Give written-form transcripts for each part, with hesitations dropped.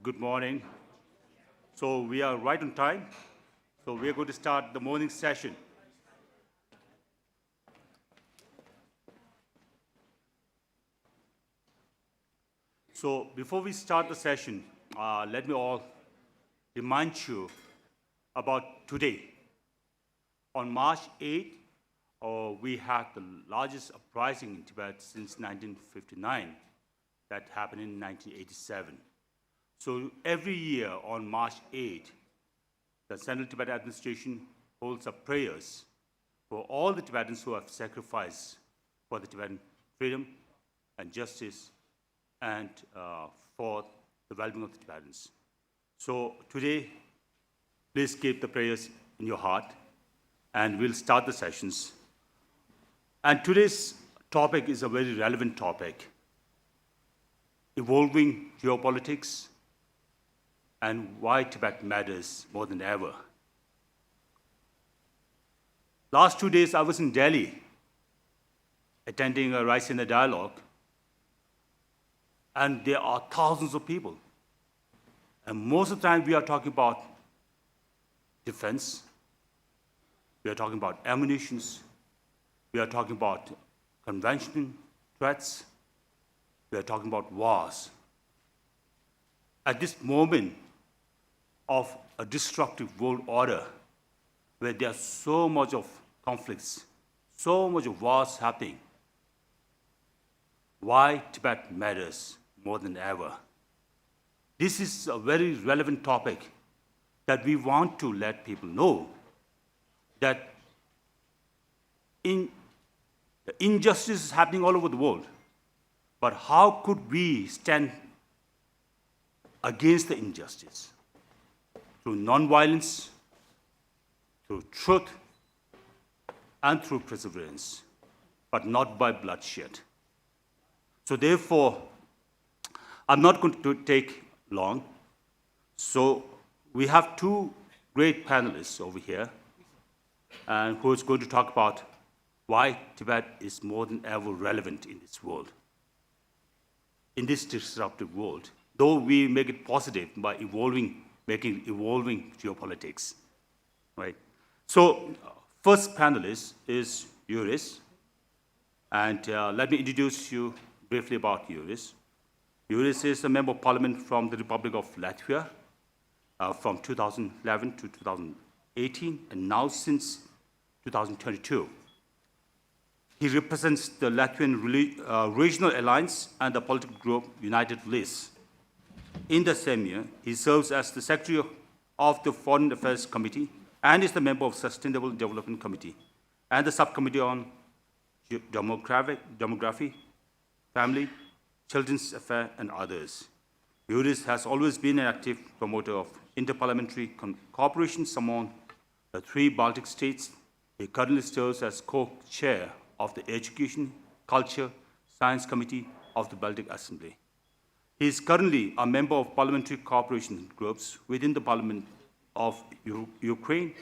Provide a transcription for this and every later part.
Good morning. So we are right on time. So we are going to start the morning session. So before we start the session, let me all remind you about today. On March 8th, we had the largest uprising in Tibet since 1959 that happened in 1987. So every year on March 8th, the Central Tibet Administration holds up prayers for all the Tibetans who have sacrificed for the Tibetan freedom and justice and for the well-being of the Tibetans. So today, please keep the prayers in your heart, and we'll start the sessions. And today's topic is a very relevant topic: evolving geopolitics and why Tibet matters more than ever. Last 2 days, I was in Delhi attending a Rise in the Dialogue, and there are thousands of people. And most of the time, we are talking about defense, we are talking about ammunitions, we are talking about conventional threats, we are talking about wars. At this moment of a destructive world order, where there's so much of conflicts, so much of wars happening, why Tibet matters more than ever. This is a very relevant topic that we want to let people know, that the injustice is happening all over the world, but how could we stand against the injustice? Through nonviolence, through truth, and through perseverance, but not by bloodshed. So therefore, I'm not going to take long. So we have two great panelists over here, and who is going to talk about why Tibet is more than ever relevant in this world, in this disruptive world, though we make it positive by making evolving geopolitics, right? So first panelist is Juris, and let me introduce you briefly about Juris. Juris is a member of parliament from the Republic of Latvia from 2011 to 2018, and now since 2022. He represents the Latvian Regional Alliance and the political group United List. In the same year, he serves as the Secretary of the Foreign Affairs Committee and is the member of Sustainable Development Committee and the Subcommittee on Demography, Family, Children's Affairs, and others. Juris has always been an active promoter of interparliamentary cooperation among the three Baltic states. He currently serves as co-chair of the Education, Culture, Science Committee of the Baltic Assembly. He is currently a member of parliamentary cooperation groups within the Parliament of Ukraine,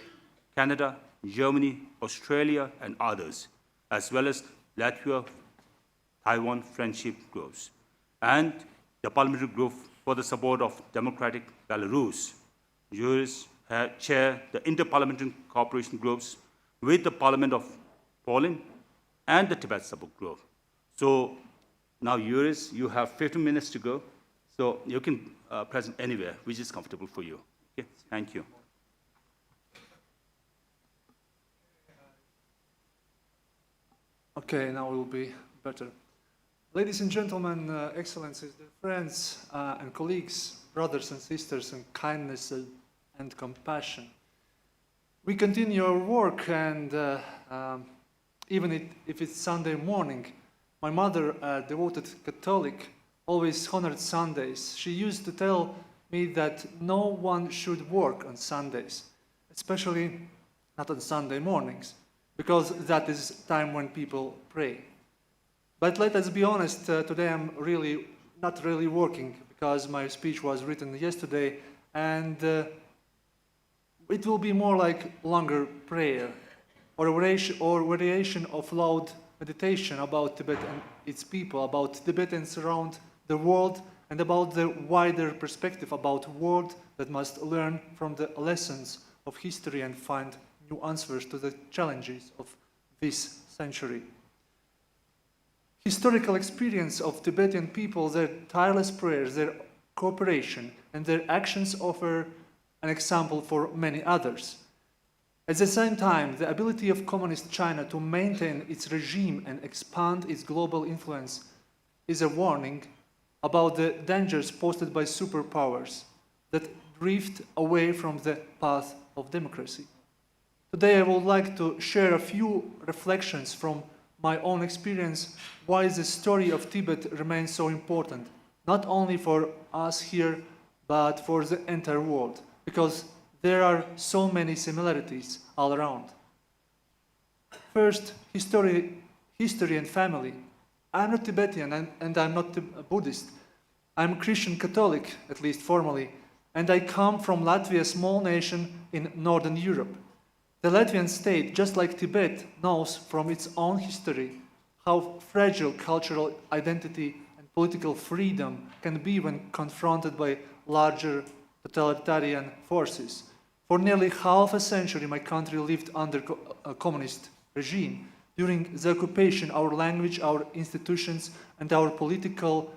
Canada, Germany, Australia, and others, as well as Latvia-Taiwan friendship groups, and the parliamentary group for the support of democratic Belarus. Juris chair the interparliamentary cooperation groups with the Parliament of Poland and the Tibet support group. So now, Juris, you have 15 minutes to go, so you can present anywhere which is comfortable for you. Okay, thank you. Okay, now it will be better. Ladies and gentlemen, excellencies, dear friends and colleagues, brothers and sisters in kindness and compassion. We continue our work, and even if it's Sunday morning, my mother, a devoted Catholic, always honored Sundays. She used to tell me that no one should work on Sundays, especially not on Sunday mornings, because that is time when people pray. But let us be honest, today I'm not really working, because my speech was written yesterday, and it will be more like longer prayer, or variation of loud meditation about Tibet and its people, about Tibetans around the world and about the wider perspective about a world that must learn from the lessons of history and find new answers to the challenges of this century. Historical experience of Tibetan people, their tireless prayers, their cooperation, and their actions offer an example for many others. At the same time, the ability of Communist China to maintain its regime and expand its global influence is a warning about the dangers posed by superpowers that drift away from the path of democracy. Today I would like to share a few reflections from my own experience why the story of Tibet remains so important, not only for us here, but for the entire world, because there are so many similarities all around. First, history and family. I'm not Tibetan and I'm not a Buddhist. I'm Christian Catholic, at least formally, and I come from Latvia, a small nation in Northern Europe. The Latvian state, just like Tibet, knows from its own history how fragile cultural identity and political freedom can be when confronted by larger totalitarian forces. For nearly half a century, my country lived under a communist regime. During the occupation, our language, our institutions, and our political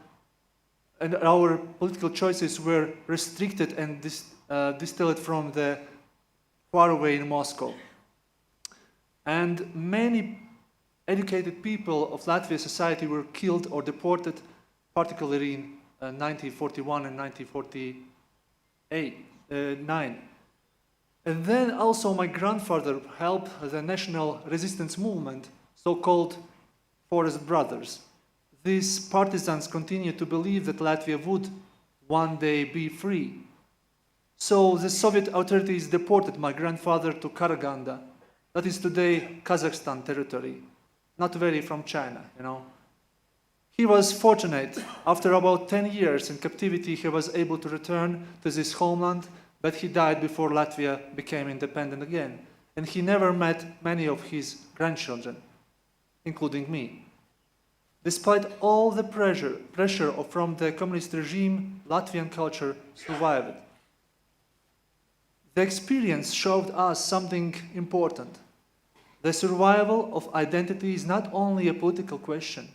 choices were restricted and distilled from the far away in Moscow. And many educated people of Latvian society were killed or deported, particularly in 1941 and 1949. And then also my grandfather helped the national resistance movement, so-called Forest Brothers. These partisans continued to believe that Latvia would one day be free. So the Soviet authorities deported my grandfather to Karaganda, that is today Kazakhstan territory, not very from China, you know. He was fortunate. After about 10 years in captivity, he was able to return to this homeland, but he died before Latvia became independent again. And he never met many of his grandchildren, including me. Despite all the pressure from the communist regime, Latvian culture survived. The experience showed us something important. The survival of identity is not only a political question,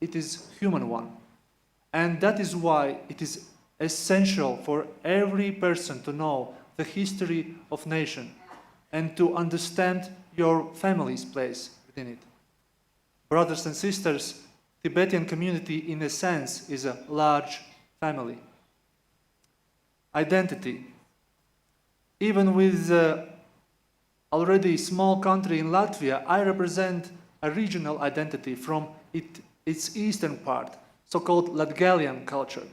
it is a human one. And that is why it is essential for every person to know the history of nation and to understand your family's place within it. Brothers and sisters, Tibetan community in a sense is a large family. Identity. Even with the already small country in Latvia, I represent a regional identity from its eastern part, so-called Latgalian culture.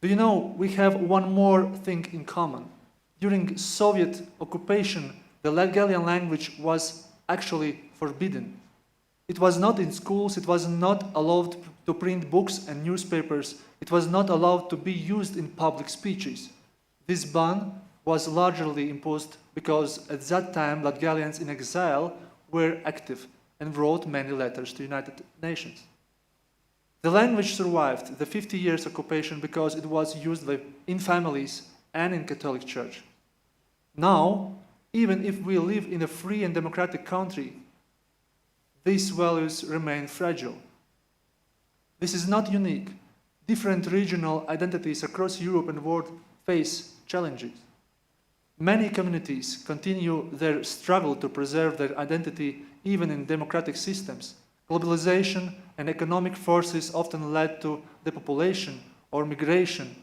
Do you know, we have one more thing in common. During Soviet occupation, the Latgalian language was actually forbidden. It was not in schools, it was not allowed to print books and newspapers, it was not allowed to be used in public speeches. This ban was largely imposed because at that time Latgalians in exile were active and wrote many letters to United Nations. The language survived the 50 years occupation because it was used in families and in Catholic Church. Now, even if we live in a free and democratic country, these values remain fragile. This is not unique. Different regional identities across Europe and the world face challenges. Many communities continue their struggle to preserve their identity even in democratic systems. Globalization and economic forces often led to depopulation or migration,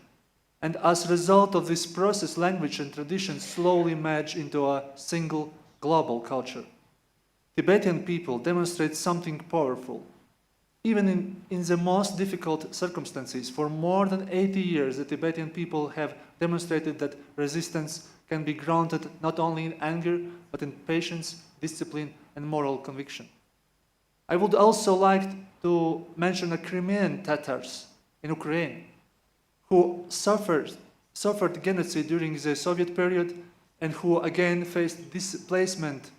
and as a result of this process, language and tradition slowly merge into a single global culture. Tibetan people demonstrate something powerful. Even in the most difficult circumstances, for more than 80 years, the Tibetan people have demonstrated that resistance can be grounded not only in anger, but in patience, discipline, and moral conviction. I would also like to mention the Crimean Tatars in Ukraine, who suffered genocide during the Soviet period and who again faced displacement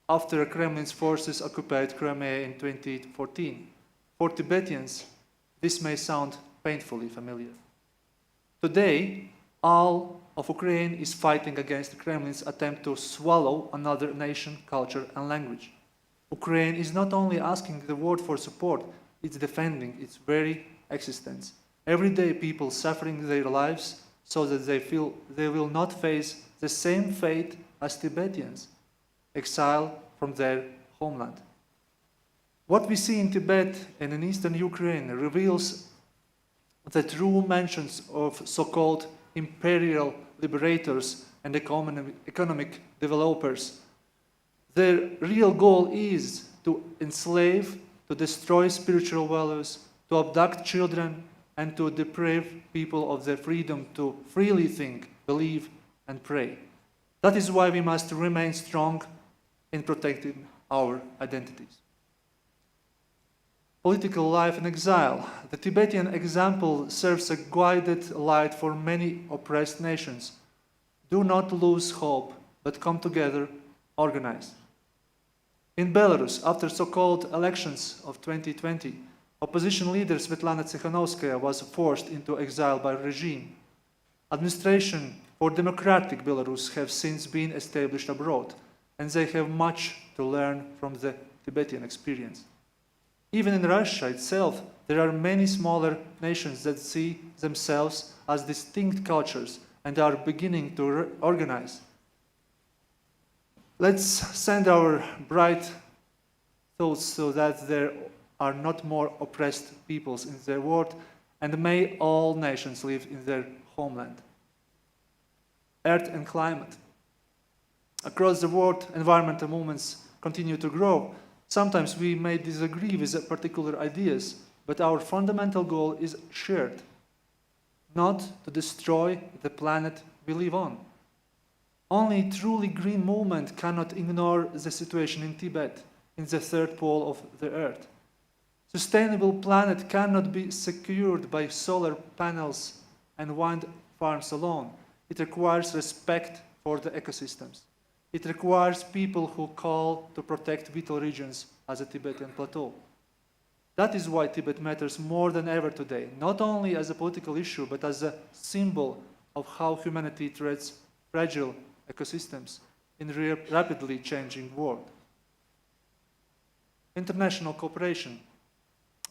after Kremlin's forces occupied Crimea in 2014. For Tibetans, this may sound painfully familiar. Today, all of Ukraine is fighting against the Kremlin's attempt to swallow another nation, culture, and language. Ukraine is not only asking the world for support, it's defending its very existence. Every day, people suffering their lives so that they feel they will not face the same fate as Tibetans, exiled from their homeland. What we see in Tibet and in eastern Ukraine reveals the true mentions of so-called imperial liberators and economic developers. Their real goal is to enslave, to destroy spiritual values, to abduct children, and to deprive people of their freedom to freely think, believe, and pray. That is why we must remain strong in protecting our identities. Political life in exile. The Tibetan example serves a guided light for many oppressed nations. Do not lose hope, but come together, organize. In Belarus, after so-called elections of 2020, opposition leader Svetlana Tsikhanouskaya was forced into exile by regime. Administration for democratic Belarus have since been established abroad, and they have much to learn from the Tibetan experience. Even in Russia itself, there are many smaller nations that see themselves as distinct cultures and are beginning to organize. Let's send our bright thoughts so that there are not more oppressed peoples in the world, and may all nations live in their homeland. Earth and climate. Across the world, environmental movements continue to grow. Sometimes we may disagree with particular ideas, but our fundamental goal is shared, not to destroy the planet we live on. Only truly green movement cannot ignore the situation in Tibet, in the third pole of the earth. Sustainable planet cannot be secured by solar panels and wind farms alone. It requires respect for the ecosystems. It requires people who call to protect vital regions as a Tibetan plateau. That is why Tibet matters more than ever today, not only as a political issue, but as a symbol of how humanity treats fragile ecosystems in a rapidly changing world. International cooperation.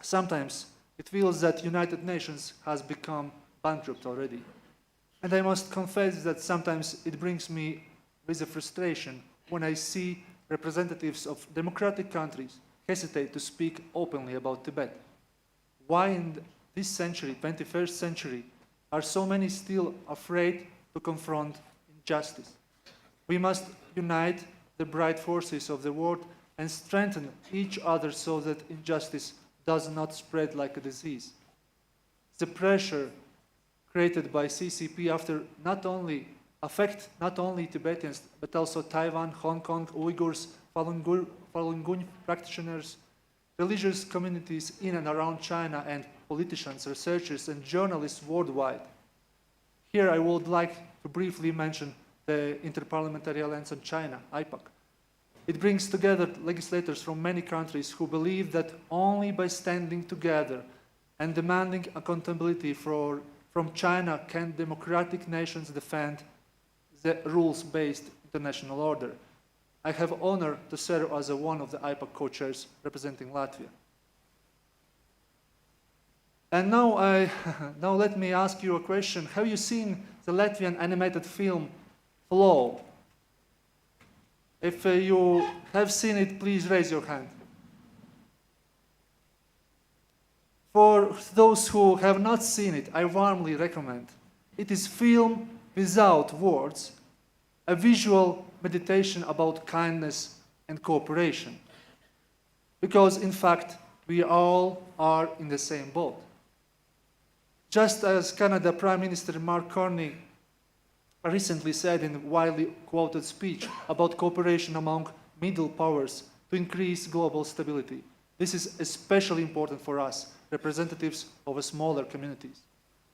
Sometimes it feels that United Nations has become bankrupt already. And I must confess that sometimes it brings me with a frustration when I see representatives of democratic countries hesitate to speak openly about Tibet. Why in this century, 21st century, are so many still afraid to confront injustice? We must unite the bright forces of the world and strengthen each other so that injustice does not spread like a disease. The pressure created by CCP affect not only Tibetans, but also Taiwan, Hong Kong, Uyghurs, Falun Gong practitioners, religious communities in and around China, and politicians, researchers, and journalists worldwide. Here I would like to briefly mention the Interparliamentary Alliance on China, IPAC. It brings together legislators from many countries who believe that only by standing together and demanding accountability from China can democratic nations defend the rules-based international order. I have honor to serve as one of the IPAC co-chairs representing Latvia. And now let me ask you a question. Have you seen the Latvian animated film Flow? If you have seen it, please raise your hand. For those who have not seen it, I warmly recommend. It is film without words, a visual meditation about kindness and cooperation. Because in fact, we all are in the same boat. Just as Canada Prime Minister Mark Carney recently said in a widely quoted speech about cooperation among middle powers to increase global stability. This is especially important for us, representatives of smaller communities.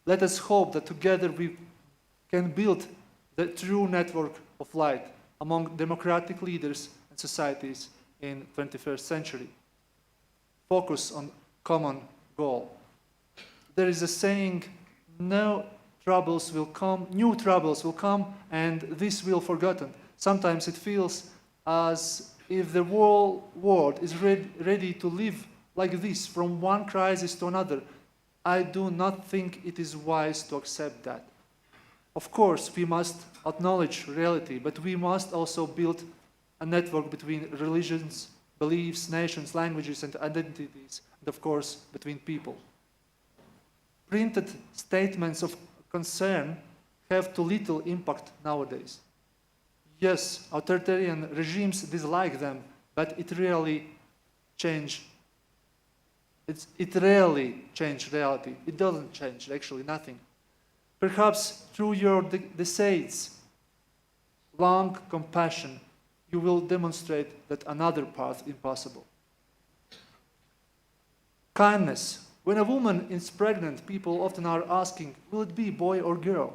Let us hope that together we can build the true network of light among democratic leaders and societies in the 21st century. Focus on common goal. There is a saying, no troubles will come, new troubles will come, and this will forgotten. Sometimes it feels as if the whole world is ready to live like this, from one crisis to another. I do not think it is wise to accept that. Of course, we must acknowledge reality, but we must also build a network between religions, beliefs, nations, languages, and identities, and of course, between people. Printed statements of concern have too little impact nowadays. Yes, authoritarian regimes dislike them, but it rarely changes reality. It doesn't change, actually, nothing. Perhaps through your decades, long compassion, you will demonstrate that another path is possible. Kindness. When a woman is pregnant, people often are asking, will it be boy or girl?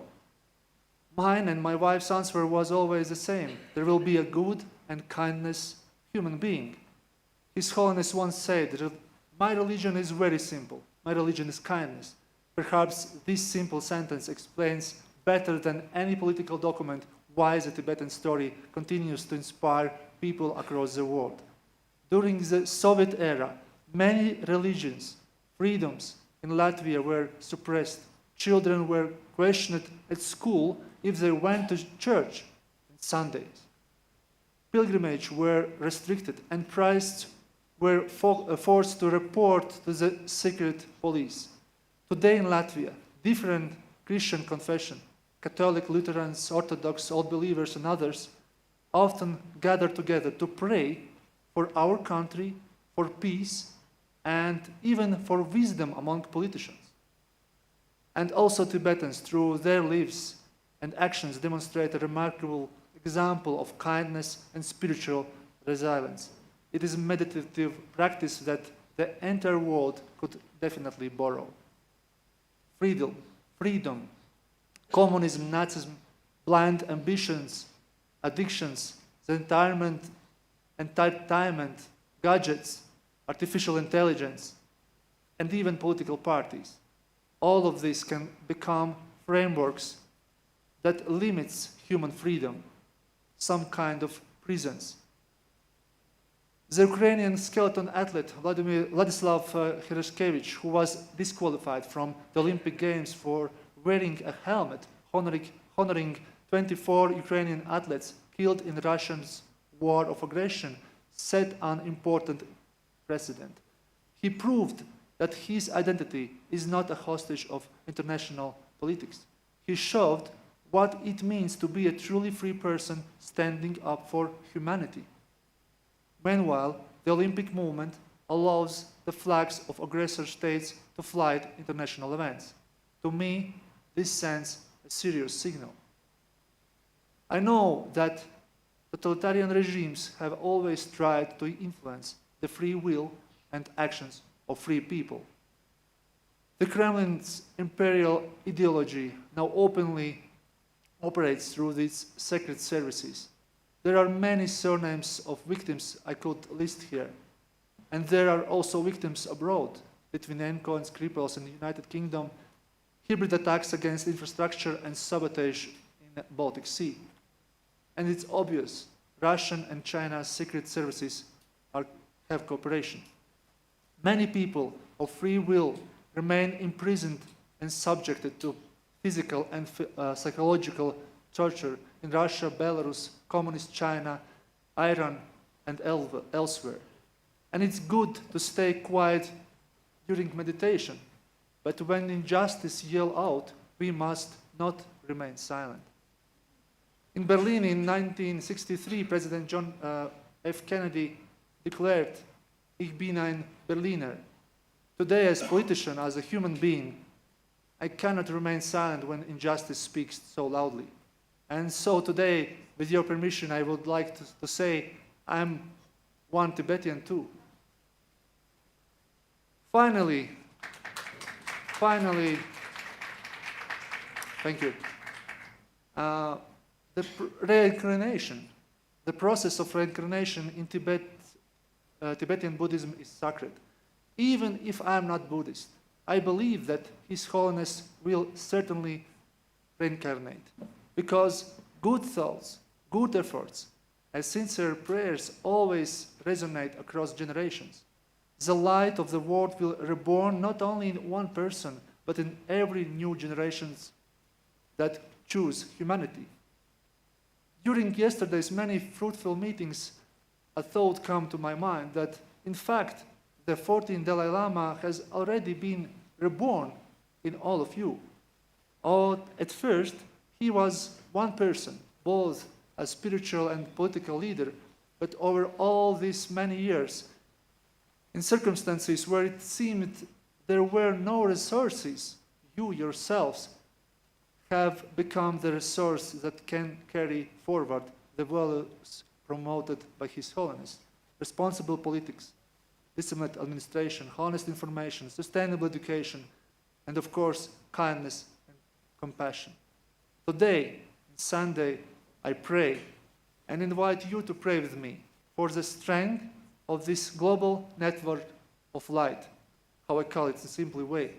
Mine and my wife's answer was always the same. There will be a good and kindness human being. His Holiness once said, my religion is very simple. My religion is kindness. Perhaps this simple sentence explains better than any political document why the Tibetan story continues to inspire people across the world. During the Soviet era, many religions, freedoms in Latvia were suppressed. Children were questioned at school if they went to church on Sundays. Pilgrimages were restricted and priests were forced to report to the secret police. Today in Latvia, different Christian confessions, Catholic, Lutherans, Orthodox, Old Believers, and others often gather together to pray for our country, for peace, and even for wisdom among politicians. And also Tibetans, through their lives and actions, demonstrate a remarkable example of kindness and spiritual resilience. It is a meditative practice that the entire world could definitely borrow. Freedom, communism, Nazism, blind ambitions, addictions, the entertainment, gadgets, artificial intelligence, and even political parties. All of this can become frameworks that limits human freedom, some kind of prisons. The Ukrainian skeleton athlete Vladislav Hereshkevich, who was disqualified from the Olympic Games for wearing a helmet, honoring 24 Ukrainian athletes killed in Russia's war of aggression, set an important precedent. He proved that his identity is not a hostage of international politics. He showed what it means to be a truly free person standing up for humanity. Meanwhile, the Olympic movement allows the flags of aggressor states to fly at international events. To me, this sends a serious signal. I know that totalitarian regimes have always tried to influence the free will and actions of free people. The Kremlin's imperial ideology now openly operates through these secret services. There are many surnames of victims I could list here, and there are also victims abroad, Litvinenko and Skripals in the United Kingdom, hybrid attacks against infrastructure and sabotage in the Baltic Sea. And it's obvious, Russian and China's secret services have cooperation. Many people of free will remain imprisoned and subjected to physical and psychological torture in Russia, Belarus, Communist China, Iran, and elsewhere. And it's good to stay quiet during meditation, but when injustice yells out, we must not remain silent. In Berlin in 1963, President John F. Kennedy declared, "Ich bin ein Berliner." Today, as a politician, as a human being, I cannot remain silent when injustice speaks so loudly. And so today, with your permission, I would like to say I'm one Tibetan too. Finally, thank you. The reincarnation, the process of reincarnation in Tibet, Tibetan Buddhism is sacred. Even if I'm not Buddhist, I believe that His Holiness will certainly reincarnate. Because good thoughts, good efforts, and sincere prayers always resonate across generations. The light of the world will reborn not only in one person, but in every new generations that choose humanity. During yesterday's many fruitful meetings, a thought came to my mind that, in fact, the 14th Dalai Lama has already been reborn in all of you. Or at first, he was one person, both a spiritual and political leader, but over all these many years, in circumstances where it seemed there were no resources, you yourselves have become the resource that can carry forward the values promoted by His Holiness: responsible politics, disciplined administration, honest information, sustainable education, and of course, kindness and compassion. Today, Sunday, I pray and invite you to pray with me for the strength of this global network of light, how I call it in a simple way,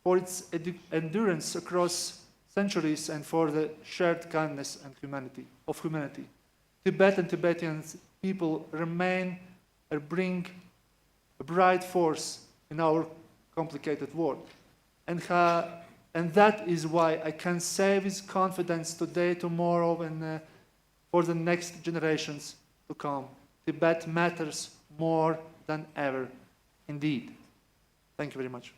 for its endurance across centuries and for the shared kindness and humanity. Tibet and Tibetan people remain and bring a bright force in our complicated world. And that is why I can say with confidence today, tomorrow, and for the next generations to come, Tibet matters more than ever, indeed. Thank you very much.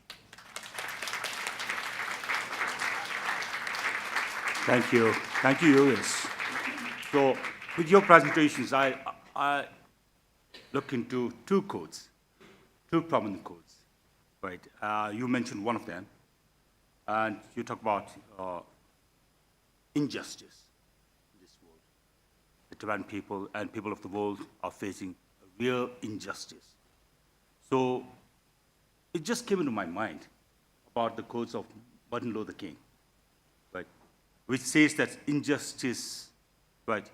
Thank you. Thank you, Juris. So, with your presentations, I look into two quotes, two prominent quotes. Right? You mentioned one of them, and you talk about injustice in this world. The Tibetan people and people of the world are facing a real injustice. So, it just came into my mind about the quotes of Martin Luther King, right, which says that injustice, right,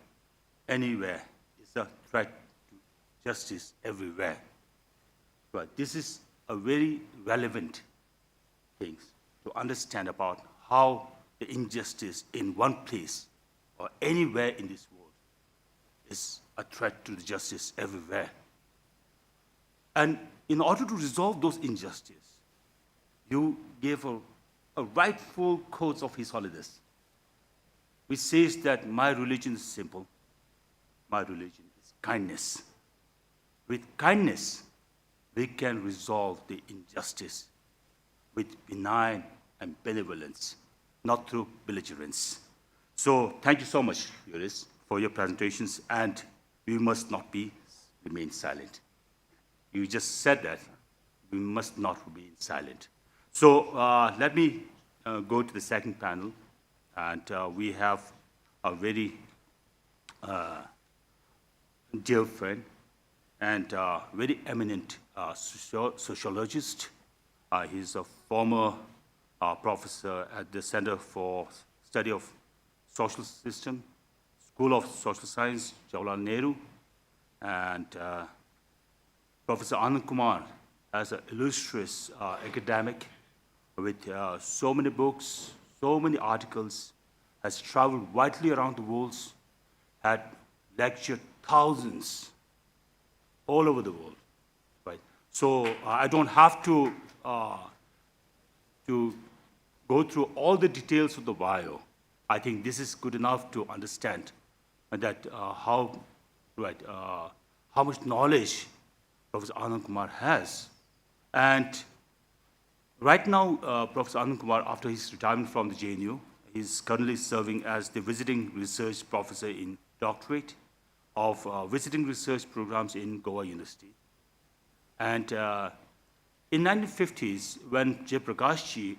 anywhere is a threat to justice everywhere. Right. This is a very relevant thing to understand about how the injustice in one place or anywhere in this world is a threat to the justice everywhere. And in order to resolve those injustices, you gave a rightful quote of His Holiness, which says that my religion is simple, my religion is kindness. With kindness, we can resolve the injustice with benign and benevolence, not through belligerence. So thank you so much, Juris, for your presentations, and we must not remain silent. You just said that we must not remain silent. So let me go to the second panel, and we have a very dear friend and very eminent sociologist. He's a former professor at the Center for Study of Social System, School of Social Science, Jawaharlal Nehru, and Professor Anand Kumar, as an illustrious academic with so many books, so many articles, has traveled widely around the world, had lectured thousands all over the world, right? So I don't have to go through all the details of the bio. I think this is good enough to understand that how much knowledge Professor Anand Kumar has. And right now, Professor Anand Kumar, after his retirement from the JNU, is currently serving as the visiting research professor in doctorate of visiting research programs in Goa University. And in 1950s, when Jayaprakash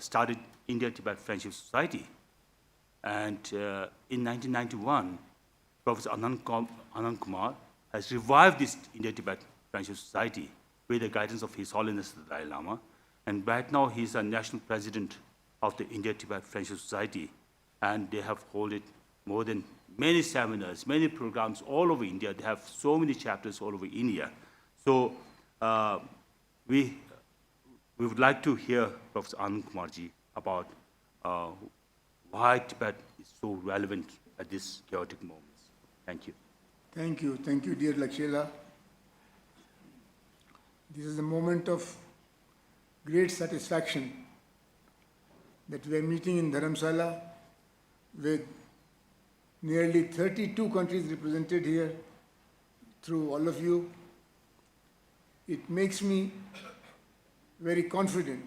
started India-Tibet Friendship Society, and in 1991, Professor Anand Kumar has revived this India-Tibet Friendship Society with the guidance of His Holiness the Dalai Lama. And right now, he's a national president of the India-Tibet Friendship Society. And they have held more than many seminars, many programs all over India. They have so many chapters all over India. So we would like to hear Professor Anand Kumarji about why Tibet is so relevant at this chaotic moment. Thank you. Thank you. Thank you, dear Lekshay. This is a moment of great satisfaction that we are meeting in Dharamsala with nearly 32 countries represented here through all of you. It makes me very confident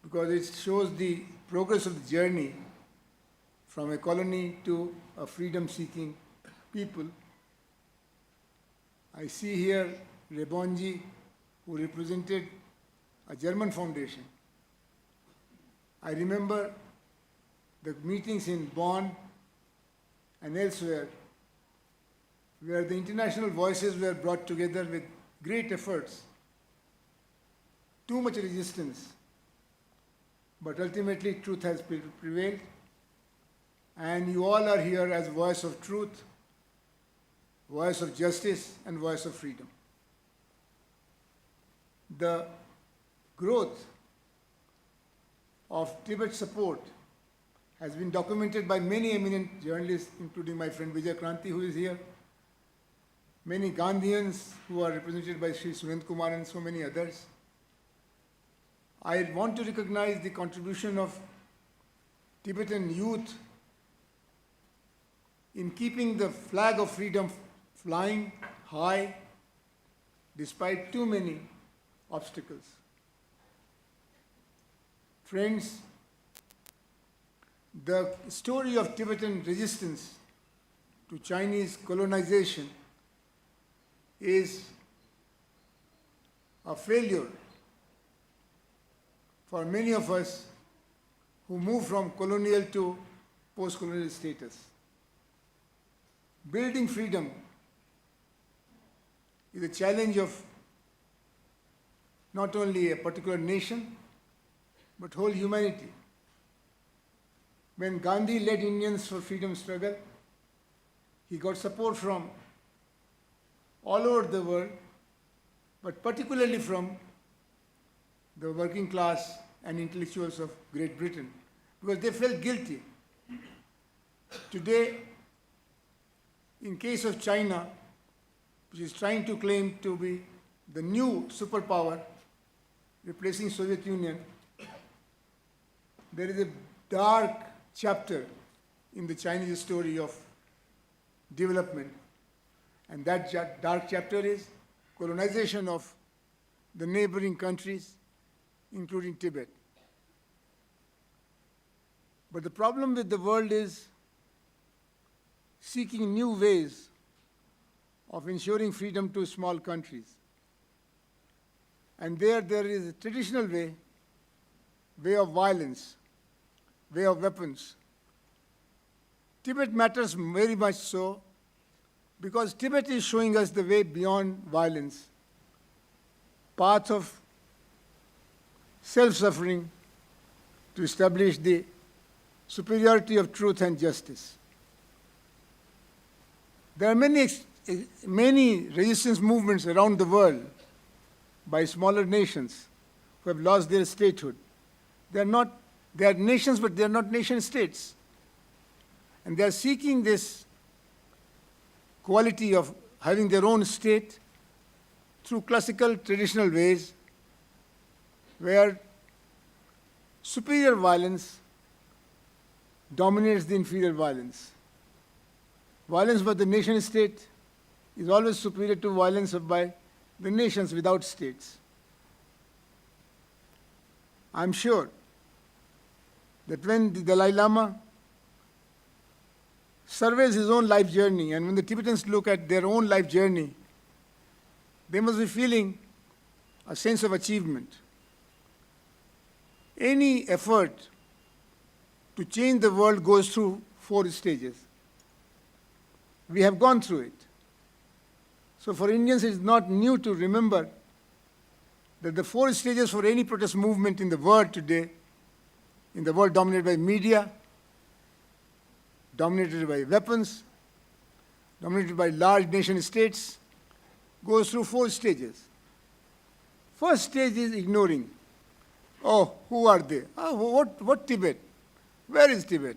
because it shows the progress of the journey from a colony to a freedom-seeking people. I see here Rebonji, who represented a German foundation. I remember the meetings in Bonn and elsewhere where the international voices were brought together with great efforts, too much resistance, but ultimately truth has prevailed, and you all are here as voice of truth, voice of justice, and voice of freedom. The growth of Tibet support has been documented by many eminent journalists, including my friend Vijay Kranti, who is here, many Gandhians who are represented by Sri Kumar and so many others. I want to recognize the contribution of Tibetan youth in keeping the flag of freedom flying high despite too many obstacles. Friends, the story of Tibetan resistance to Chinese colonization is a failure for many of us who move from colonial to post-colonial status. Building freedom is a challenge of not only a particular nation, but whole humanity. When Gandhi led Indians for freedom struggle, he got support from all over the world, but particularly from the working class and intellectuals of Great Britain, because they felt guilty. Today, in case of China, which is trying to claim to be the new superpower, replacing Soviet Union, there is a dark chapter in the Chinese story of development. And that dark chapter is colonization of the neighboring countries, including Tibet. But the problem with the world is seeking new ways of ensuring freedom to small countries. And there is a traditional way of violence, way of weapons. Tibet matters very much so because Tibet is showing us the way beyond violence, path of self-suffering to establish the superiority of truth and justice. There are many resistance movements around the world by smaller nations who have lost their statehood. They are nations, but they are not nation states. And they are seeking this quality of having their own state through classical traditional ways where superior violence dominates the inferior violence. Violence by the nation state is always superior to violence by the nations without states. I'm sure that when the Dalai Lama surveys his own life journey, and when the Tibetans look at their own life journey, they must be feeling a sense of achievement. Any effort to change the world goes through 4 stages. We have gone through it. So for Indians, it is not new to remember that the 4 stages for any protest movement in the world today, in the world dominated by media, dominated by weapons, dominated by large nation states, goes through 4 stages. First stage is ignoring. Oh, who are they? Oh, what Tibet? Where is Tibet?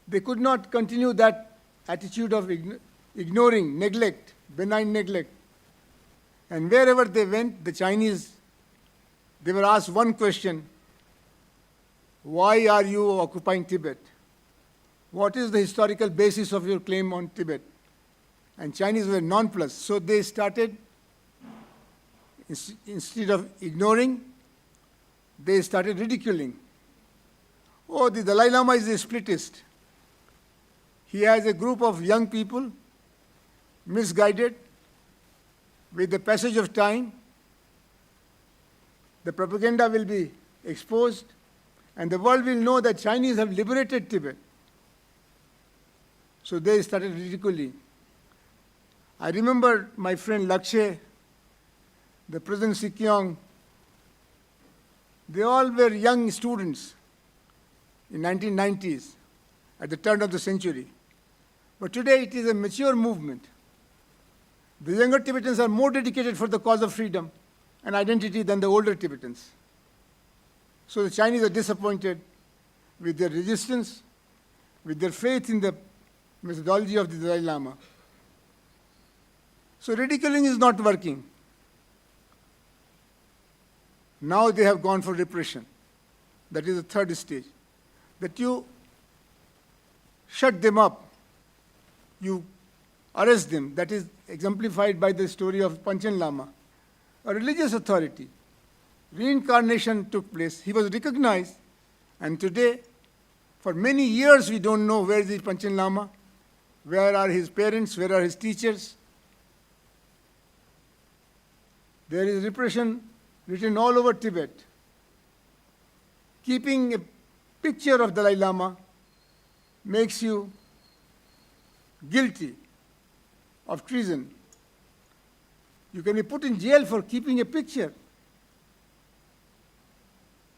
They could not continue that attitude of ignoring, neglect, benign neglect. And wherever they went, the Chinese, they were asked one question: why are you occupying Tibet? What is the historical basis of your claim on Tibet? And Chinese were nonplussed. So they started, instead of ignoring, they started ridiculing. Oh, the Dalai Lama is a splittist. He has a group of young people, misguided. With the passage of time, the propaganda will be exposed, and the world will know that Chinese have liberated Tibet. So they started ridiculing. I remember my friend Lekshay, the President Sikyong, they all were young students in 1990s, at the turn of the century. But today it is a mature movement. The younger Tibetans are more dedicated for the cause of freedom and identity than the older Tibetans. So the Chinese are disappointed with their resistance, with their faith in the methodology of the Dalai Lama. So ridiculing is not working. Now they have gone for repression. That is the third stage. That you shut them up, you arrest them. That is exemplified by the story of Panchen Lama, a religious authority. Reincarnation took place. He was recognized, and today, for many years, we don't know where is the Panchen Lama, where are his parents, where are his teachers. There is repression written all over Tibet. Keeping a picture of Dalai Lama makes you guilty of treason. You can be put in jail for keeping a picture.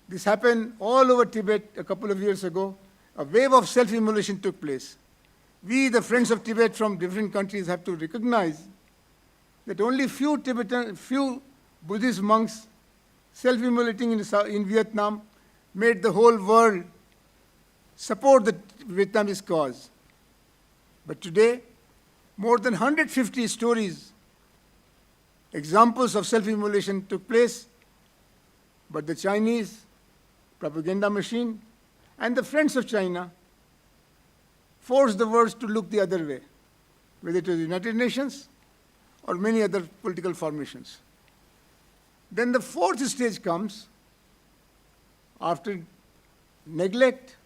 This happened all over Tibet a couple of years ago. A wave of self-immolation took place. We, the friends of Tibet from different countries, have to recognize that only few Buddhist monks self-immolating in Vietnam made the whole world support the Vietnamese cause. But today, more than 150 stories, examples of self-immolation took place, but the Chinese propaganda machine and the friends of China forced the world to look the other way, whether it was the United Nations or many other political formations. Then the fourth stage comes after neglect,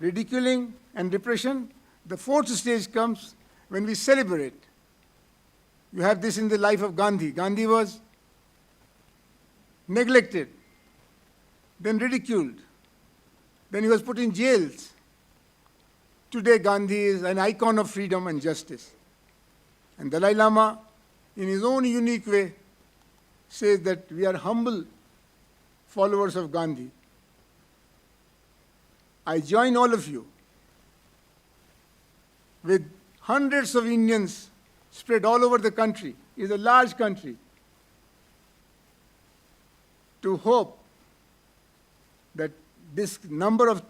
ridiculing, and repression. The fourth stage comes when we celebrate. You have this in the life of Gandhi. Gandhi was neglected, then ridiculed, then he was put in jails. Today Gandhi is an icon of freedom and justice. And Dalai Lama, in his own unique way, says that we are humble followers of Gandhi. I join all of you with hundreds of Indians spread all over the country. It is a large country. To hope that this number of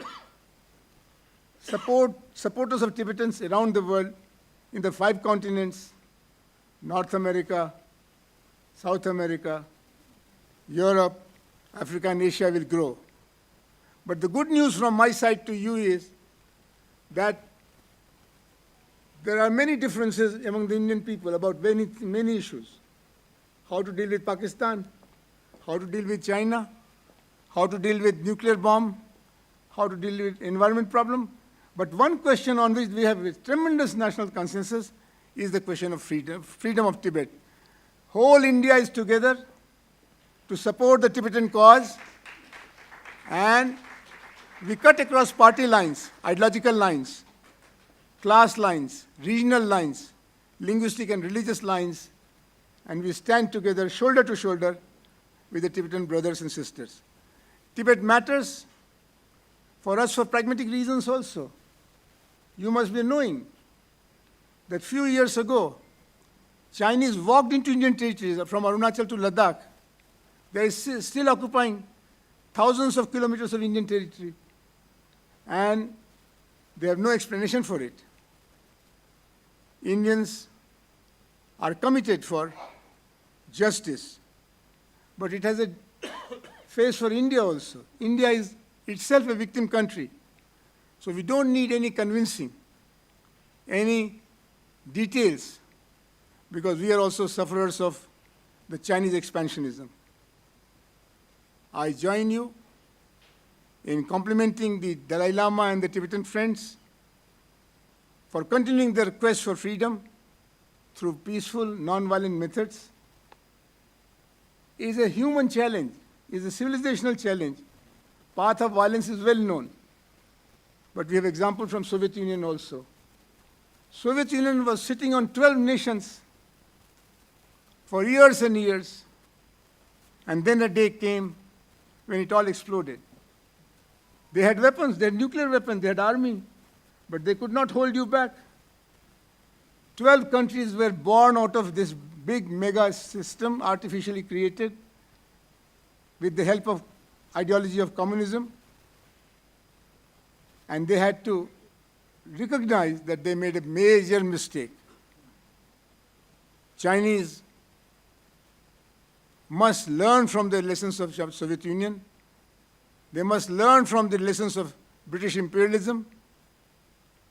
supporters of Tibetans around the world in the 5 continents, North America, South America, Europe, Africa, and Asia will grow. But the good news from my side to you is that there are many differences among the Indian people about many issues. How to deal with Pakistan, how to deal with China, how to deal with nuclear bomb, how to deal with environment problem. But one question on which we have a tremendous national consensus is the question of freedom of Tibet. Whole India is together to support the Tibetan cause, and we cut across party lines, ideological lines, class lines, regional lines, linguistic and religious lines, and we stand together shoulder to shoulder with the Tibetan brothers and sisters. Tibet matters for us for pragmatic reasons also. You must be knowing that few years ago, Chinese walked into Indian territories from Arunachal to Ladakh. They are still occupying thousands of kilometers of Indian territory, and they have no explanation for it. Indians are committed for justice, but it has a face for India also. India is itself a victim country, so we don't need any convincing, any details, because we are also sufferers of the Chinese expansionism. I join you in complimenting the Dalai Lama and the Tibetan friends for continuing their quest for freedom through peaceful, non-violent methods. It is a human challenge, it is a civilizational challenge. Path of violence is well known, but we have example from Soviet Union also. Soviet Union was sitting on 12 nations for years and years, and then a day came when it all exploded. They had weapons, they had nuclear weapons, they had army, but they could not hold you back. 12 countries were born out of this big mega system artificially created with the help of ideology of communism, and they had to recognize that they made a major mistake. Chinese must learn from the lessons of Soviet Union. They must learn from the lessons of British imperialism.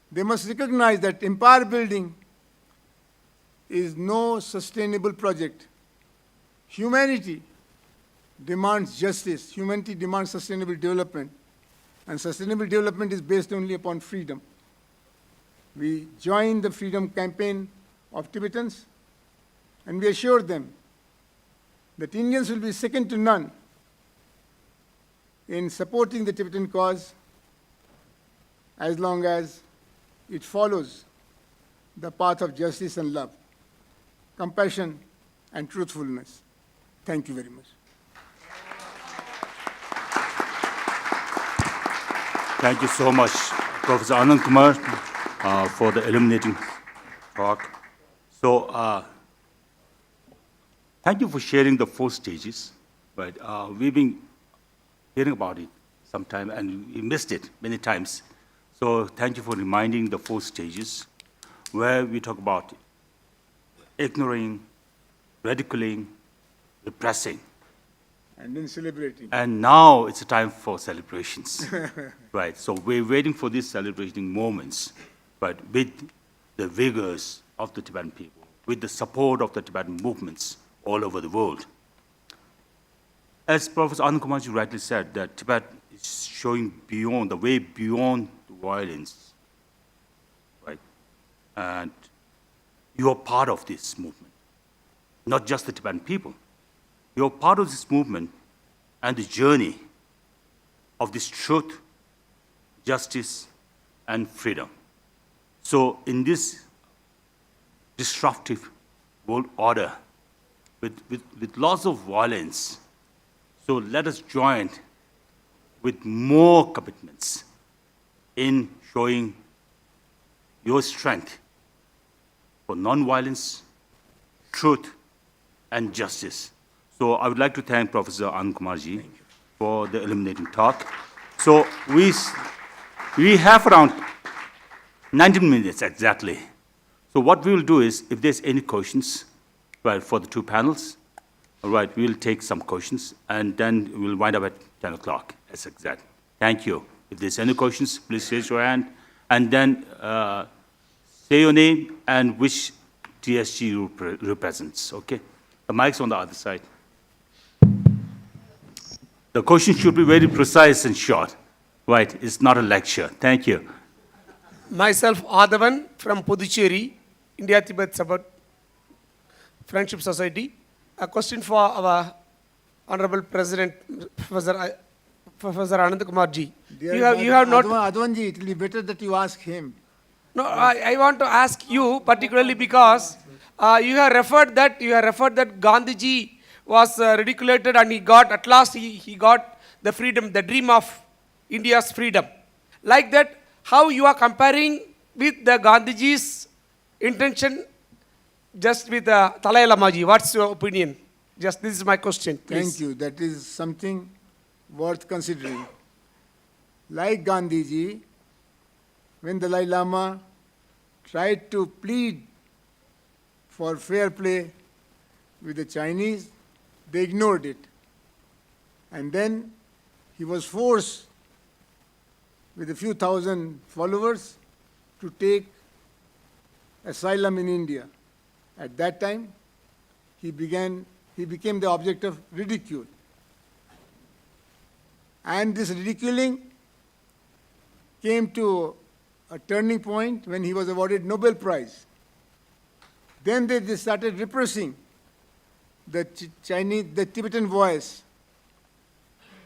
They must recognize that empire building is no sustainable project. Humanity demands justice. Humanity demands sustainable development. And sustainable development is based only upon freedom. We joined the freedom campaign of Tibetans, and we assured them that Indians will be second to none in supporting the Tibetan cause as long as it follows the path of justice and love, compassion and truthfulness. Thank you very much. Thank you so much, Professor Anand Kumar, for the illuminating talk. So, thank you for sharing the 4 stages. Right? We've been hearing about it sometime, and we missed it many times. So, thank you for reminding the 4 stages, where we talk about ignoring, ridiculing, repressing. And then celebrating. And now it's a time for celebrations. Right, so we're waiting for these celebrating moments, but with the vigors of the Tibetan people, with the support of the Tibetan movements all over the world. As Professor Anand Kumarji rightly said, that Tibet is showing beyond, the way beyond the violence, right? And you are part of this movement, not just the Tibetan people. You're part of this movement and the journey of this truth, justice, and freedom. So in this disruptive world order, with lots of violence, so let us join with more commitments in showing your strength for non-violence, truth, and justice. So I would like to thank Professor Anand Kumarji for the illuminating talk. So we have around 19 minutes exactly. So what we will do is, if there's any questions, right, for the 2 panels, all right, we'll take some questions, and then we'll wind up at 10 o'clock. That's exact. Thank you. If there's any questions, please raise your hand, and then say your name and which TSG you represents, okay? The mic's on the other side. The question should be very precise and short, right? It's not a lecture. Thank you. Myself, Adavan from Puducherry, India-Tibet Support Friendship Society. A question for our Honorable President, Professor Anand Kumarji. You have not... Advanji, it will be better that you ask him. No, I want to ask you particularly because you have referred that Gandhiji was ridiculed and at last he got the freedom, the dream of India's freedom. Like that, how you are comparing with the Gandhiji's intention just with Dalai Lamaji? What's your opinion? Just this is my question, please. Thank you. That is something worth considering. Like Gandhiji, when Dalai Lama tried to plead for fair play with the Chinese, they ignored it. And then he was forced, with a few thousand followers, to take asylum in India. At that time, he became the object of ridicule. And this ridiculing came to a turning point when he was awarded Nobel Prize. Then they started repressing the Tibetan voice.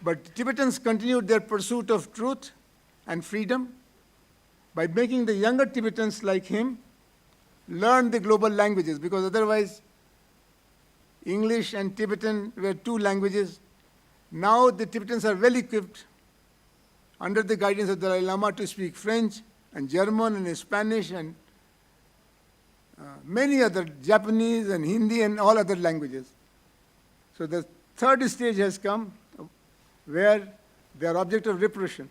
But Tibetans continued their pursuit of truth and freedom by making the younger Tibetans like him learn the global languages, because otherwise English and Tibetan were two languages. Now the Tibetans are well equipped under the guidance of Dalai Lama to speak French and German and Spanish and many other, Japanese and Hindi and all other languages. So the third stage has come where they are object of repression.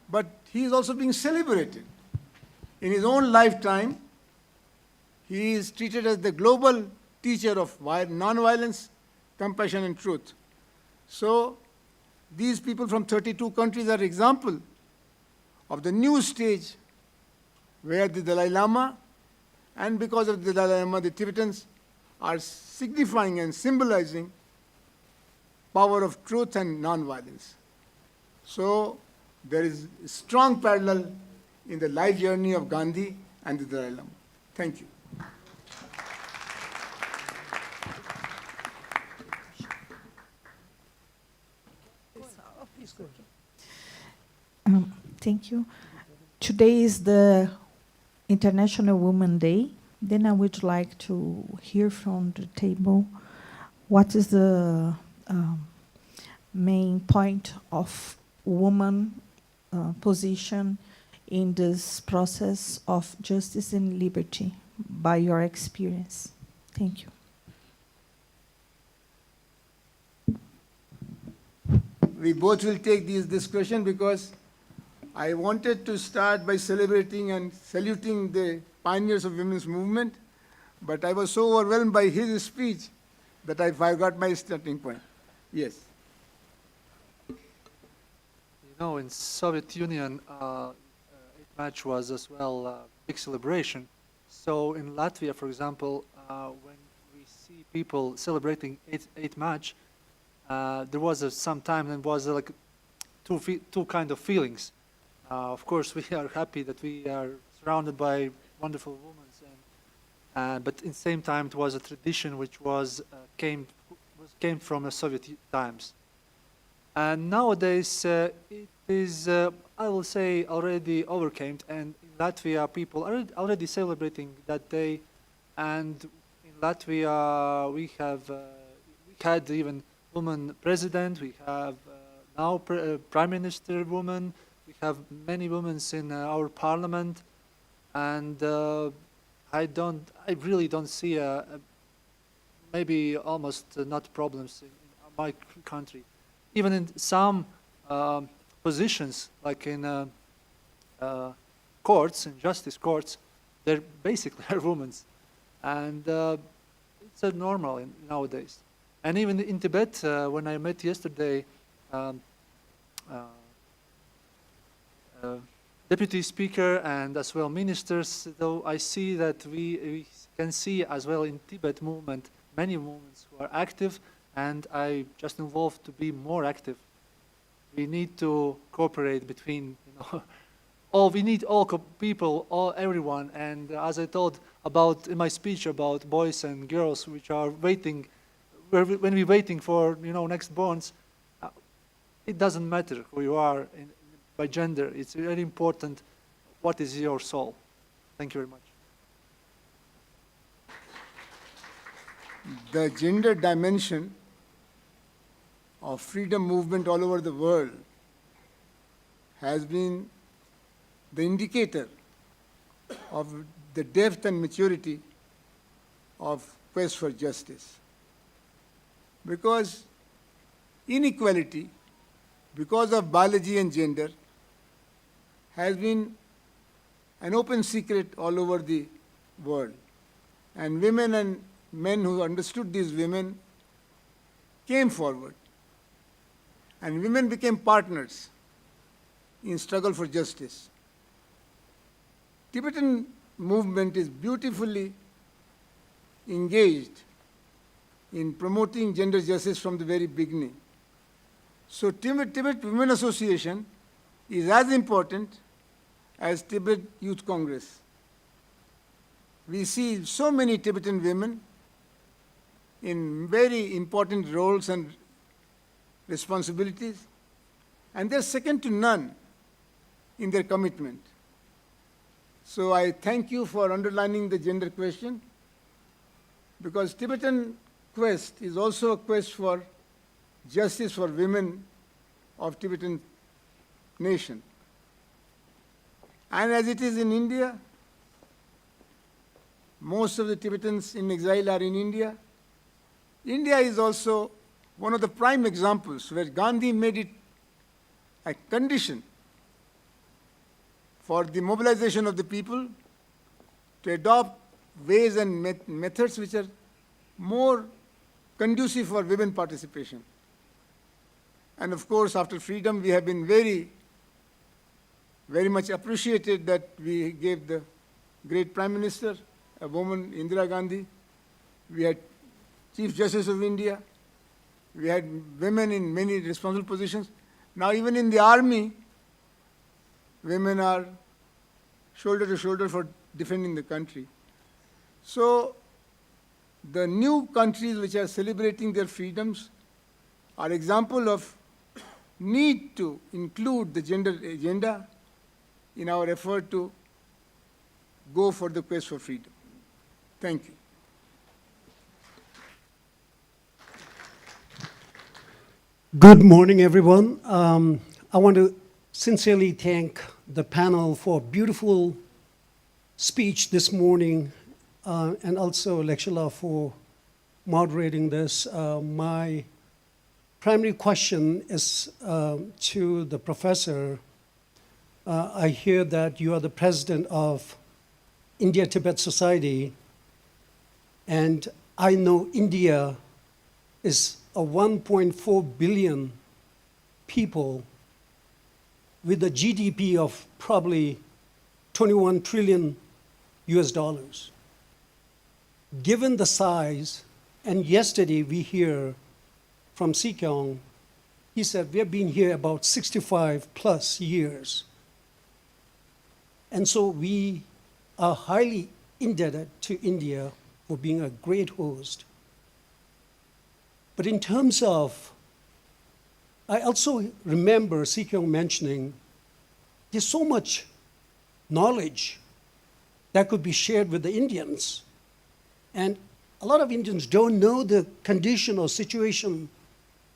But he is also being celebrated. In his own lifetime, he is treated as the global teacher of non-violence, compassion and truth. So these people from 32 countries are example of the new stage where the Dalai Lama, and because of the Dalai Lama, the Tibetans are signifying and symbolizing power of truth and non-violence. So there is a strong parallel in the life journey of Gandhi and the Dalai Lama. Thank you. Thank you. Today is the International Women's Day. Then I would like to hear from the table what is the main point of woman position in this process of justice and liberty by your experience. Thank you. We both will take this question because I wanted to start by celebrating and saluting the pioneers of women's movement, but I was so overwhelmed by his speech that I forgot my starting point. Yes. You know, in Soviet Union, match was as well a big celebration. So in Latvia, for example, when we see people celebrating 8 March, there was some time and was like two kind of feelings. Of course, we are happy that we are surrounded by wonderful women, but at the same time, it was a tradition which came from the Soviet times. And nowadays, it is, I will say, already overcame. And in Latvia, people are already celebrating that day. And in Latvia, we had even woman president. We have now prime minister woman. We have many women in our parliament. And I really don't see maybe almost not problems in my country. Even in some positions, like in courts, in justice courts, they're basically are women. And it's normal nowadays. And even in Tibet, when I met yesterday, deputy speaker and as well ministers, though I see that we can see as well in Tibet movement, many movements who are active, and I just involved to be more active. We need to cooperate between, we need all people, everyone. And as I told in my speech about boys and girls which are waiting, when we're waiting for, next bonds, it doesn't matter who you are by gender. It's very important what is your soul. Thank you very much. The gender dimension of freedom movement all over the world has been the indicator of the depth and maturity of quest for justice. Because inequality because of biology and gender has been an open secret all over the world. And women and men who understood these women came forward. And women became partners in struggle for justice. Tibetan movement is beautifully engaged in promoting gender justice from the very beginning. So Tibet Women Association is as important as Tibet Youth Congress. We see so many Tibetan women in very important roles and responsibilities, and they're second to none in their commitment. So I thank you for underlining the gender question, because Tibetan quest is also a quest for justice for women of Tibetan nation. And as it is in India, most of the Tibetans in exile are in India. India is also one of the prime examples where Gandhi made it a condition for the mobilization of the people to adopt ways and methods which are more conducive for women participation. And of course, after freedom, we have been very much appreciated that we gave the great Prime Minister, a woman, Indira Gandhi. We had Chief Justice of India. We had women in many responsible positions. Now even in the army, women are shoulder to shoulder for defending the country. So the new countries which are celebrating their freedoms are example of need to include the gender agenda in our effort to go for the quest for freedom. Thank you. Good morning, everyone. I want to sincerely thank the panel for a beautiful speech this morning, and also Lekshay for moderating this. My primary question is to the professor. I hear that you are the president of India-Tibet Society, and I know India is a 1.4 billion people with a GDP of probably 21 trillion US dollars. Given the size, and yesterday we hear from Sikyong, he said we have been here about 65 plus years. And so we are highly indebted to India for being a great host. But in terms of, I also remember Sikyong mentioning there's so much knowledge that could be shared with the Indians. And a lot of Indians don't know the condition or situation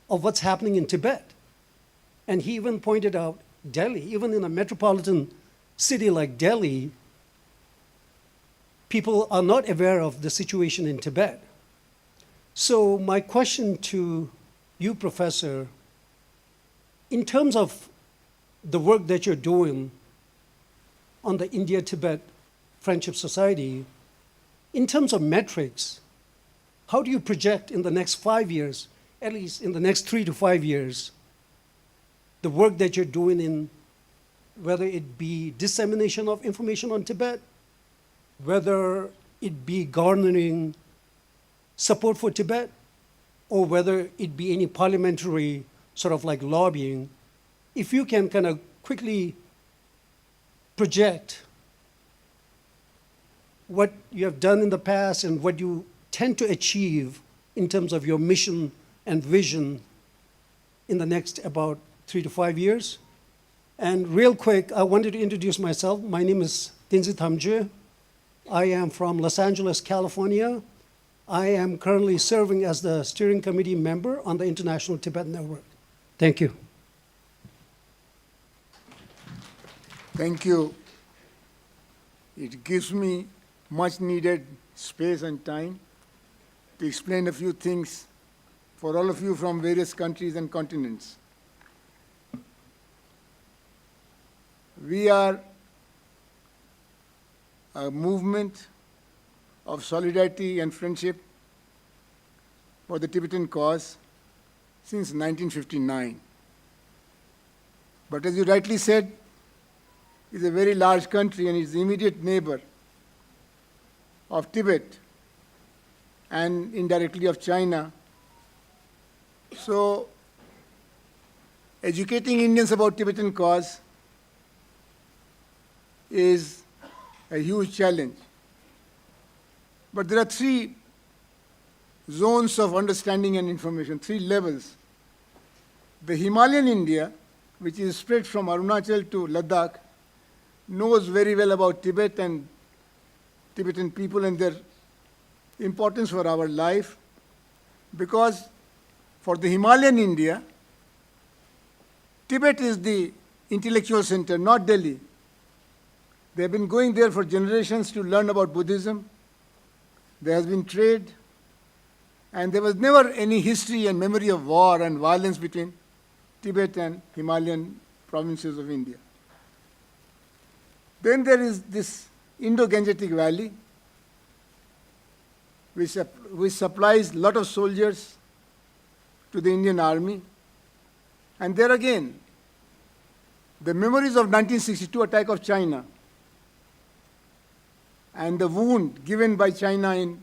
of what's happening in Tibet. And he even pointed out Delhi, even in a metropolitan city like Delhi, people are not aware of the situation in Tibet. So my question to you, Professor, in terms of the work that you're doing on the India-Tibet Friendship Society, in terms of metrics, how do you project in the next 5 years, at least in the next 3 to 5 years, the work that you're doing in whether it be dissemination of information on Tibet, whether it be garnering support for Tibet, or whether it be any parliamentary sort of like lobbying, if you can kind of quickly project what you have done in the past and what you tend to achieve in terms of your mission and vision in the next about 3 to 5 years. And real quick, I wanted to introduce myself. My name is Tenzin. I am from Los Angeles, California. I am currently serving as the steering committee member on the International Tibet Network. Thank you. Thank you. It gives me much needed space and time to explain a few things for all of you from various countries and continents. We are a movement of solidarity and friendship for the Tibetan cause since 1959. But as you rightly said, it's a very large country and it's the immediate neighbor of Tibet and indirectly of China. So, educating Indians about Tibetan cause is a huge challenge. But there are three zones of understanding and information, three levels. The Himalayan India, which is spread from Arunachal to Ladakh, knows very well about Tibet and Tibetan people and their importance for our life, because for the Himalayan India, Tibet is the intellectual center, not Delhi. They have been going there for generations to learn about Buddhism. There has been trade, and there was never any history and memory of war and violence between Tibet and Himalayan provinces of India. Then there is this Indo-Gangetic Valley, which supplies a lot of soldiers to the Indian army. And there again, the memories of 1962 attack of China and the wound given by China in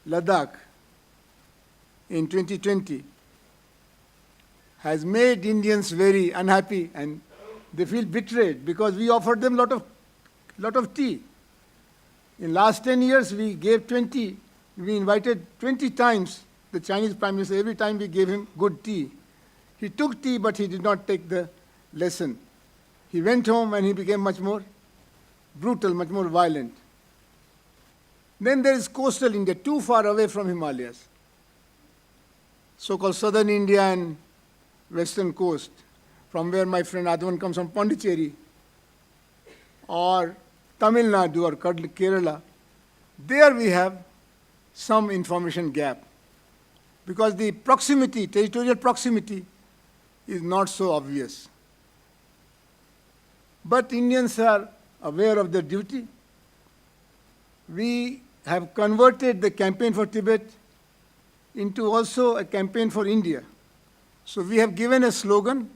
Ladakh in 2020 has made Indians very unhappy, and they feel betrayed because we offered them lot of tea. In last 10 years, we invited 20 times the Chinese Prime Minister. Every time we gave him good tea. He took tea, but he did not take the lesson. He went home and he became much more brutal, much more violent. Then there is coastal India, too far away from Himalayas, so-called southern India and western coast, from where my friend Advan comes from, Pondicherry, or Tamil Nadu or Kerala. There we have some information gap, because the proximity, territorial proximity, is not so obvious. But Indians are aware of their duty. We have converted the campaign for Tibet into also a campaign for India. So we have given a slogan,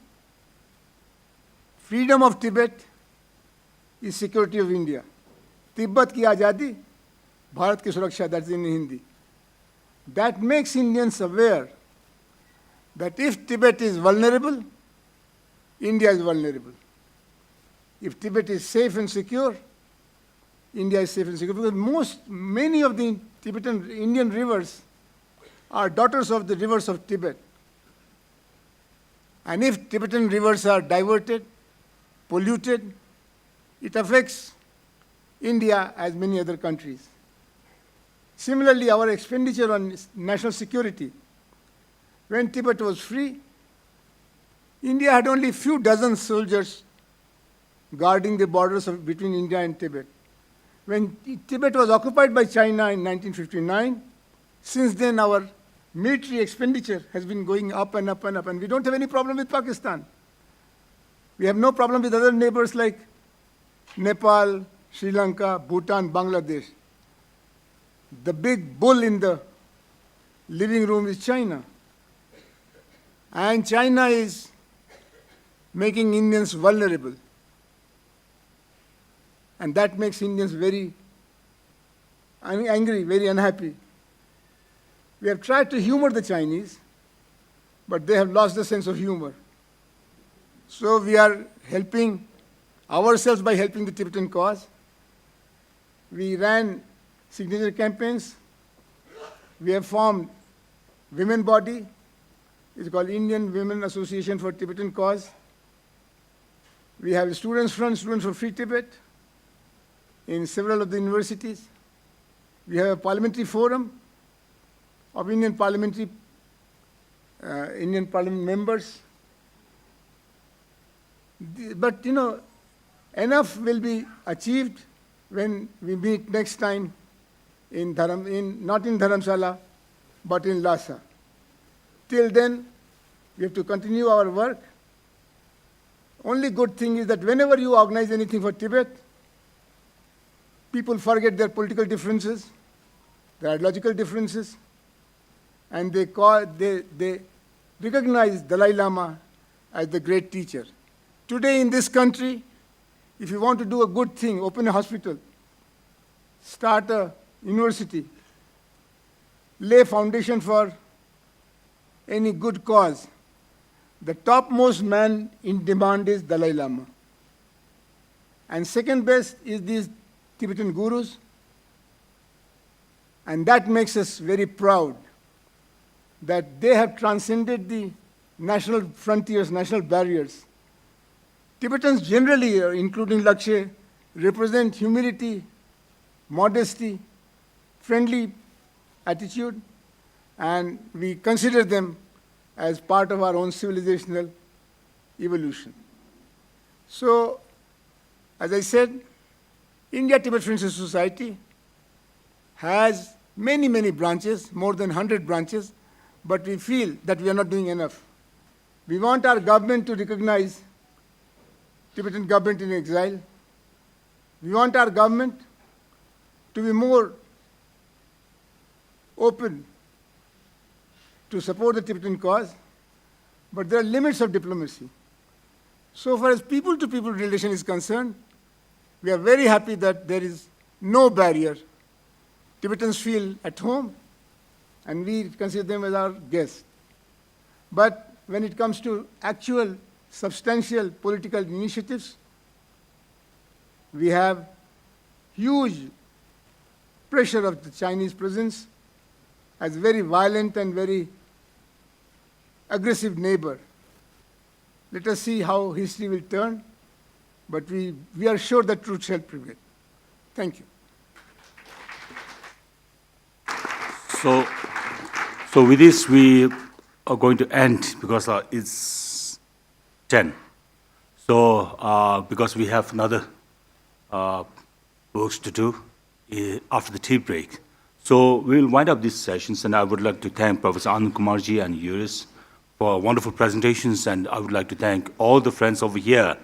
freedom of Tibet is security of India. Tibet ki azadi, Bharat ki suraksha, that's in Hindi. That makes Indians aware that if Tibet is vulnerable, India is vulnerable. If Tibet is safe and secure, India is safe and secure. Because many of the Tibetan Indian rivers are daughters of the rivers of Tibet. And if Tibetan rivers are diverted, polluted, it affects India as many other countries. Similarly, our expenditure on national security. When Tibet was free, India had only a few dozen soldiers guarding the borders between India and Tibet. When Tibet was occupied by China in 1959, since then our military expenditure has been going up and up and up, and we don't have any problem with Pakistan. We have no problem with other neighbors like Nepal, Sri Lanka, Bhutan, Bangladesh. The big bull in the living room is China. And China is making Indians vulnerable. And that makes Indians very angry, very unhappy. We have tried to humor the Chinese, but they have lost the sense of humor. So we are helping ourselves by helping the Tibetan cause. We ran signature campaigns. We have formed women body. It's called Indian Women Association for Tibetan Cause. We have a Students' Front, Students for Free Tibet, in several of the universities. We have a parliamentary forum of Indian Parliament members. But enough will be achieved when we meet next time not in Dharamsala, but in Lhasa. till then, we have to continue our work. Only good thing is that whenever you organize anything for Tibet, people forget their political differences, their ideological differences, and they recognize Dalai Lama as the great teacher. Today in this country, if you want to do a good thing, open a hospital, start a university, lay foundation for any good cause, the topmost man in demand is Dalai Lama. And second best is these Tibetan gurus. And that makes us very proud that they have transcended the national frontiers, national barriers. Tibetans generally, including Lekshay, represent humility, modesty, friendly attitude, and we consider them as part of our own civilizational evolution. So, as I said, India-Tibet Friendship Society has many, many branches, more than 100 branches, but we feel that we are not doing enough. We want our government to recognize Tibetan government in exile. We want our government to be more open to support the Tibetan cause, but there are limits of diplomacy. So far as people-to-people relation is concerned, we are very happy that there is no barrier. Tibetans feel at home, and we consider them as our guests. But when it comes to actual, substantial political initiatives, we have huge pressure of the Chinese presence as very violent and very aggressive neighbor. Let us see how history will turn, but we are sure that truth shall prevail. Thank you. So with this, we are going to end because it's 10. So because we have another works to do after the tea break. So we'll wind up these sessions, and I would like to thank Professor Anand Kumarji and Juris for wonderful presentations, and I would like to thank all the friends over here.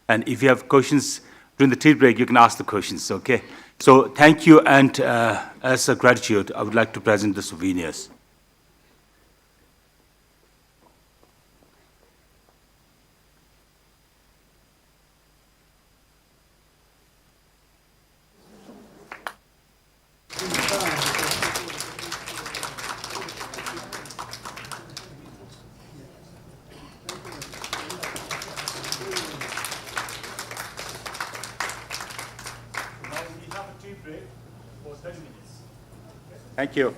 And if you have questions during the tea break, you can ask the questions, okay? So thank you, and as a gratitude, I would like to present the souvenirs. Thank you.